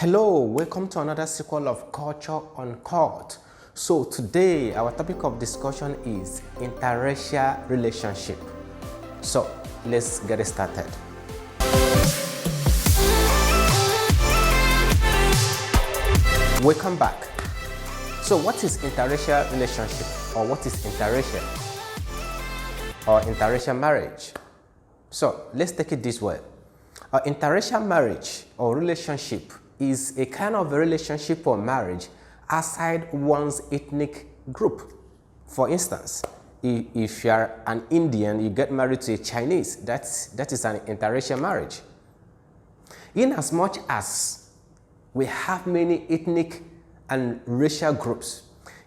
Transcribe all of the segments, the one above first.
Hello, welcome to another sequel of Culture Uncut. So today our topic of discussion is interracial relationship. So let's get started. Welcome back. So what is interracial relationship, or what is interracial or interracial marriage? So let's take it this way. Interracial marriage or relationship is a kind of a relationship or marriage outside one's ethnic group. For instance, if you are an Indian, you get married to a Chinese, that is an interracial marriage. In as much as we have many ethnic and racial groups,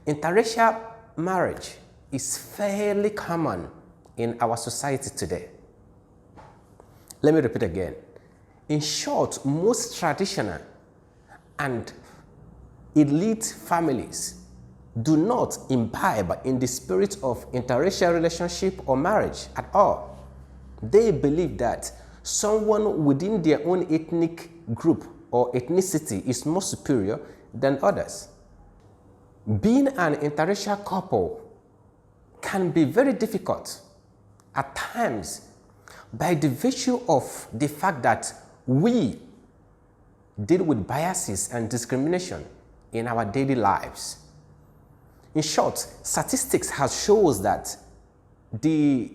interracial marriage is fairly common in our society today. Let me repeat again. In short, most traditional and elite families do not imbibe in the spirit of interracial relationship or marriage at all. They believe that someone within their own ethnic group or ethnicity is more superior than others. Being an interracial couple can be very difficult at times by the virtue of the fact that we deal with biases and discrimination in our daily lives. In short, statistics has shows that the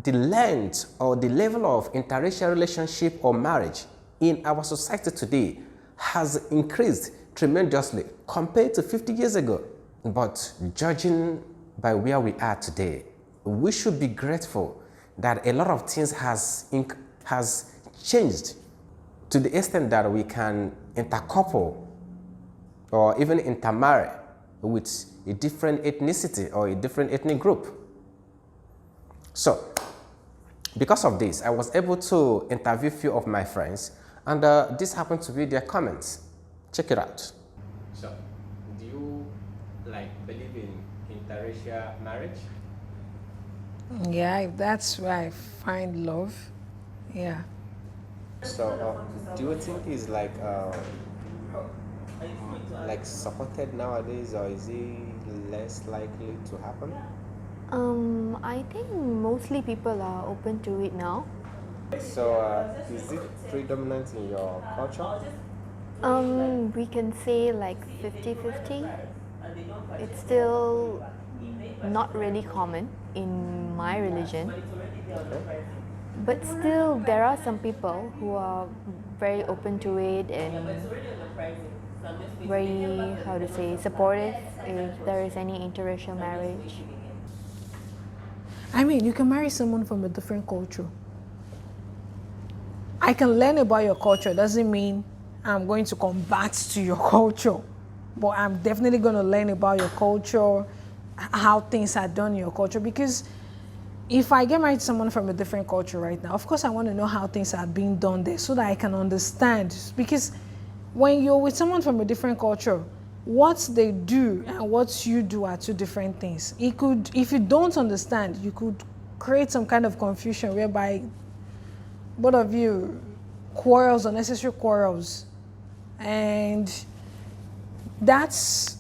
length or the level of interracial relationship or marriage in our society today has increased tremendously compared to 50 years ago. But judging by where we are today, we should be grateful that a lot of things has changed to the extent that we can intercouple or even intermarry with a different ethnicity or a different ethnic group. So, because of this, I was able to interview a few of my friends, and this happened to be their comments. Check it out. So, do you believe in interracial marriage? Yeah, if that's where I find love, yeah. So, do you think it's like supported nowadays, or is it less likely to happen? I think mostly people are open to it now. So, is it predominant in your culture? We can say like 50-50. It's still not really common in my religion. Okay. But still, there are some people who are very open to it and very, how to say, supportive if there is any interracial marriage. I mean, you can marry someone from a different culture. I can learn about your culture. Doesn't mean I'm going to convert to your culture, but I'm definitely going to learn about your culture, how things are done in your culture. Because if I get married to someone from a different culture right now, of course I want to know how things are being done there so that I can understand. Because when you're with someone from a different culture, what they do and what you do are two different things. It could, if you don't understand, you could create some kind of confusion whereby both of you quarrels, unnecessary quarrels. And that's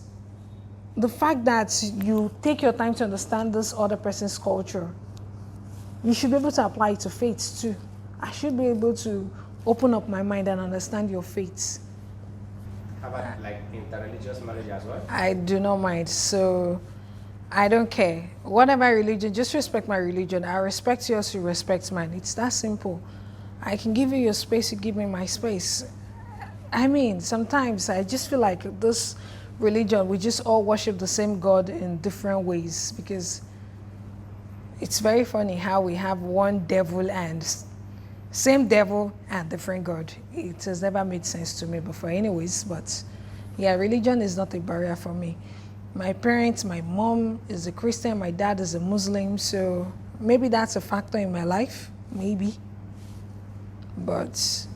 the fact that you take your time to understand this other person's culture. You should be able to apply it to faiths too. I should be able to open up my mind and understand your faiths. How about interreligious marriage as well? I do not mind, so I don't care. Whatever religion, just respect my religion. I respect yours, you respect mine. It's that simple. I can give you your space, you give me my space. I mean, sometimes I just feel like this religion, we just all worship the same God in different ways, because it's very funny how we have one devil and same devil and different God. It has never made sense to me before anyways, but yeah, religion is not a barrier for me. My parents, my mom is a Christian, my dad is a Muslim, so maybe that's a factor in my life, maybe. But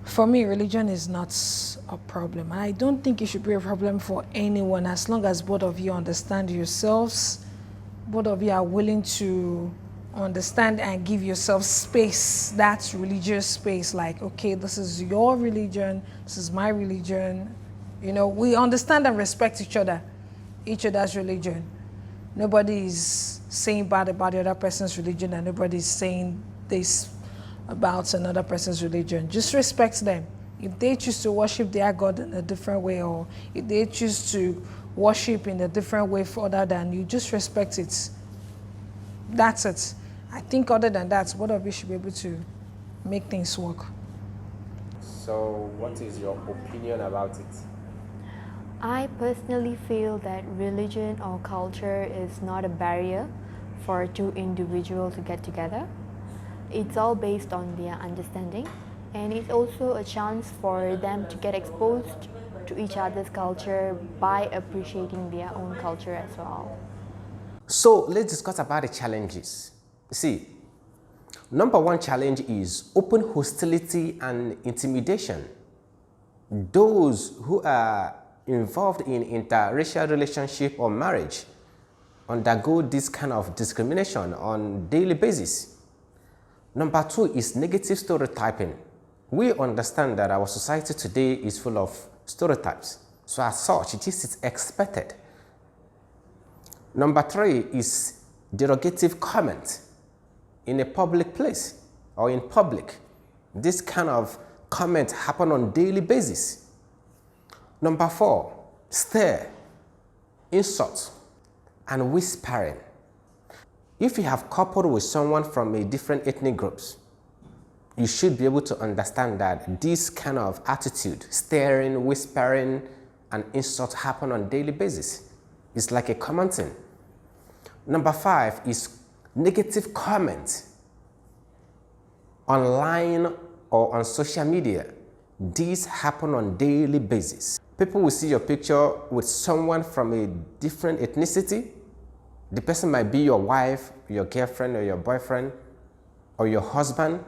for me, religion is not a problem. I don't think it should be a problem for anyone as long as both of you understand yourselves, both of you are willing to understand and give yourself space, that's religious space, like, okay, this is your religion, this is my religion. You know, we understand and respect each other's religion. Nobody is saying bad about the other person's religion, and nobody is saying this about another person's religion. Just respect them. If they choose to worship their God in a different way, or if they choose to worship in a different way other than you, just respect it. That's it. I think other than that, both of you should be able to make things work. So what is your opinion about it? I personally feel that religion or culture is not a barrier for two individuals to get together. It's all based on their understanding, and it's also a chance for them to get exposed to each other's culture by appreciating their own culture as well. So let's discuss about the challenges. See, number one challenge is open hostility and intimidation. Those who are involved in interracial relationship or marriage undergo this kind of discrimination on daily basis. Number two is negative stereotyping. We understand that our society today is full of stereotypes. So as such, it is expected. Number three is derogative comment in a public place or in public. This kind of comment happen on daily basis. Number four, stare, insult, and whispering. If you have coupled with someone from a different ethnic groups, you should be able to understand that this kind of attitude, staring, whispering, and insult happen on daily basis. It's like a common thing. Number five is negative comment online or on social media. These happen on daily basis. People will see your picture with someone from a different ethnicity. The person might be your wife, your girlfriend, or your boyfriend, or your husband,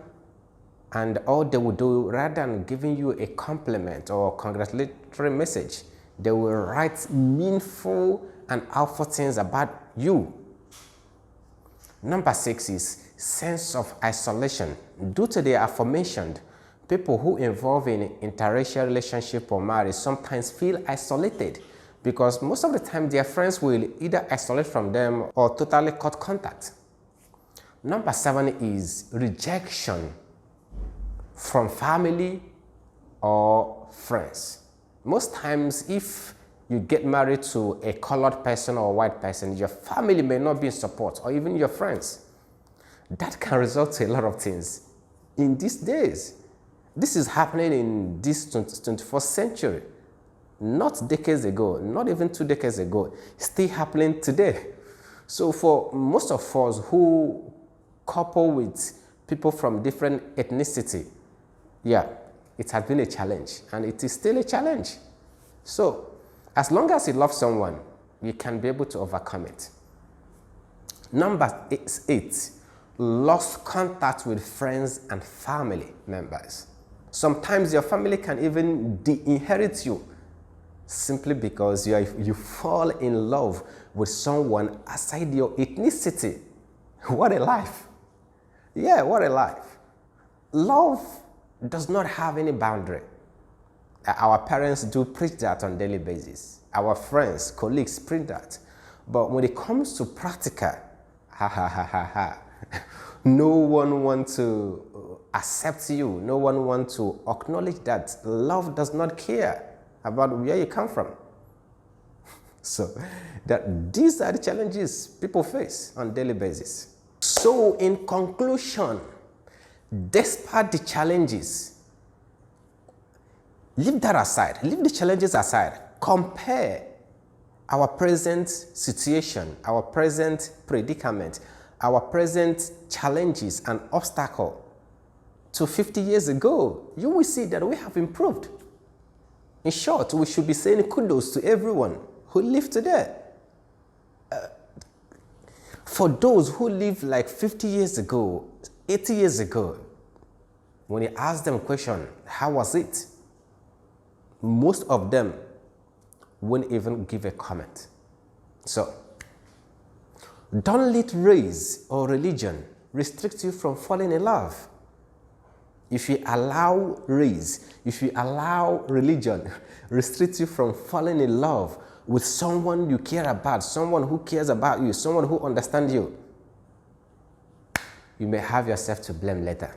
and all they will do, rather than giving you a compliment or congratulatory message, they will write meaningful and helpful things about you. Number six is sense of isolation. Due to the aforementioned, people who involve in interracial relationship or marriage sometimes feel isolated because most of the time their friends will either isolate from them or totally cut contact. Number seven is rejection from family or friends. Most times, if you get married to a colored person or a white person, your family may not be in support, or even your friends. That can result in a lot of things in these days. This is happening in this 21st century. Not decades ago, not even 2 decades ago, still happening today. So for most of us who couple with people from different ethnicity, yeah, it has been a challenge, and it is still a challenge. So as long as you love someone, you can be able to overcome it. Number eight, lost contact with friends and family members. Sometimes your family can even inherit you simply because you fall in love with someone outside your ethnicity. What a life. Yeah, what a life. Love does not have any boundary. Our parents do preach that on a daily basis. Our friends, colleagues preach that. But when it comes to practical, no one wants to accept you. No one wants to acknowledge that love does not care about where you come from. So these are the challenges people face on a daily basis. So in conclusion, despite the challenges, leave that aside, leave the challenges aside, compare our present situation, our present predicament, our present challenges and obstacles to 50 years ago. You will see that we have improved. In short, we should be saying kudos to everyone who live today. For those who lived like 50 years ago, 80 years ago, when you ask them a question, how was it? Most of them won't even give a comment. So, don't let race or religion restrict you from falling in love. If you allow race, if you allow religion, restrict you from falling in love with someone you care about, someone who cares about you, someone who understands you, you may have yourself to blame later.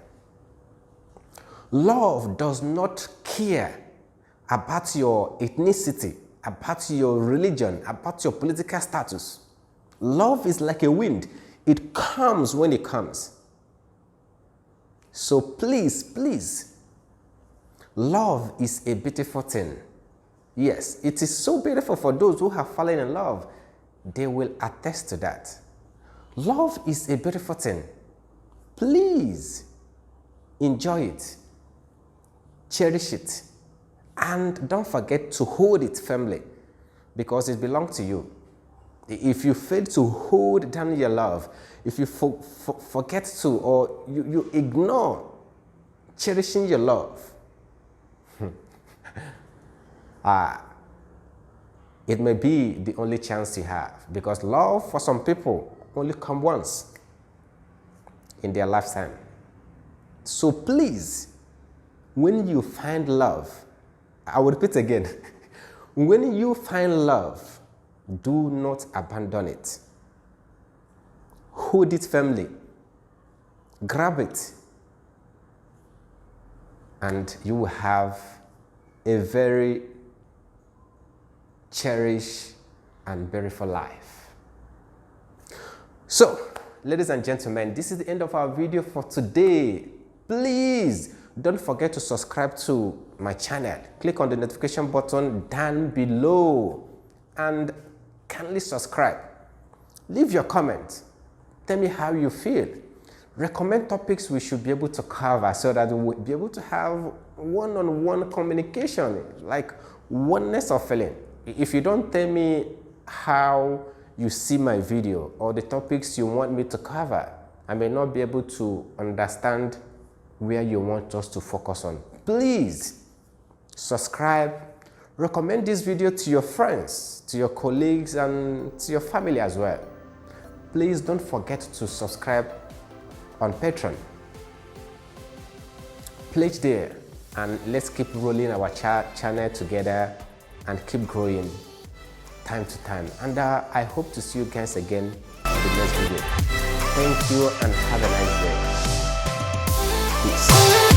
Love does not care about your ethnicity, about your religion, about your political status. Love is like a wind. It comes when it comes. So please, please, love is a beautiful thing. Yes, it is so beautiful for those who have fallen in love. They will attest to that. Love is a beautiful thing. Please enjoy it, cherish it, and don't forget to hold it firmly because it belongs to you. If you fail to hold down your love, if you forget to, or you ignore cherishing your love, it may be the only chance you have, because love for some people only comes once in their lifetime. So please, when you find love, I will repeat again, when you find love, do not abandon it. Hold it firmly, grab it, and you will have a very cherished and beautiful life. So, ladies and gentlemen, this is the end of our video for today. Please don't forget to subscribe to my channel. Click on the notification button down below and kindly subscribe. Leave your comment. Tell me how you feel. Recommend topics we should be able to cover so that we'll be able to have one-on-one communication, like oneness of feeling. If you don't tell me how you see my video or the topics you want me to cover, I may not be able to understand where you want us to focus on. Please subscribe, recommend this video to your friends, to your colleagues, and to your family as well. Please don't forget to subscribe on Patreon. Pledge there, and let's keep rolling our channel together and keep growing time to time. And I hope to see you guys again in the next video. Thank you and have a nice day. Peace.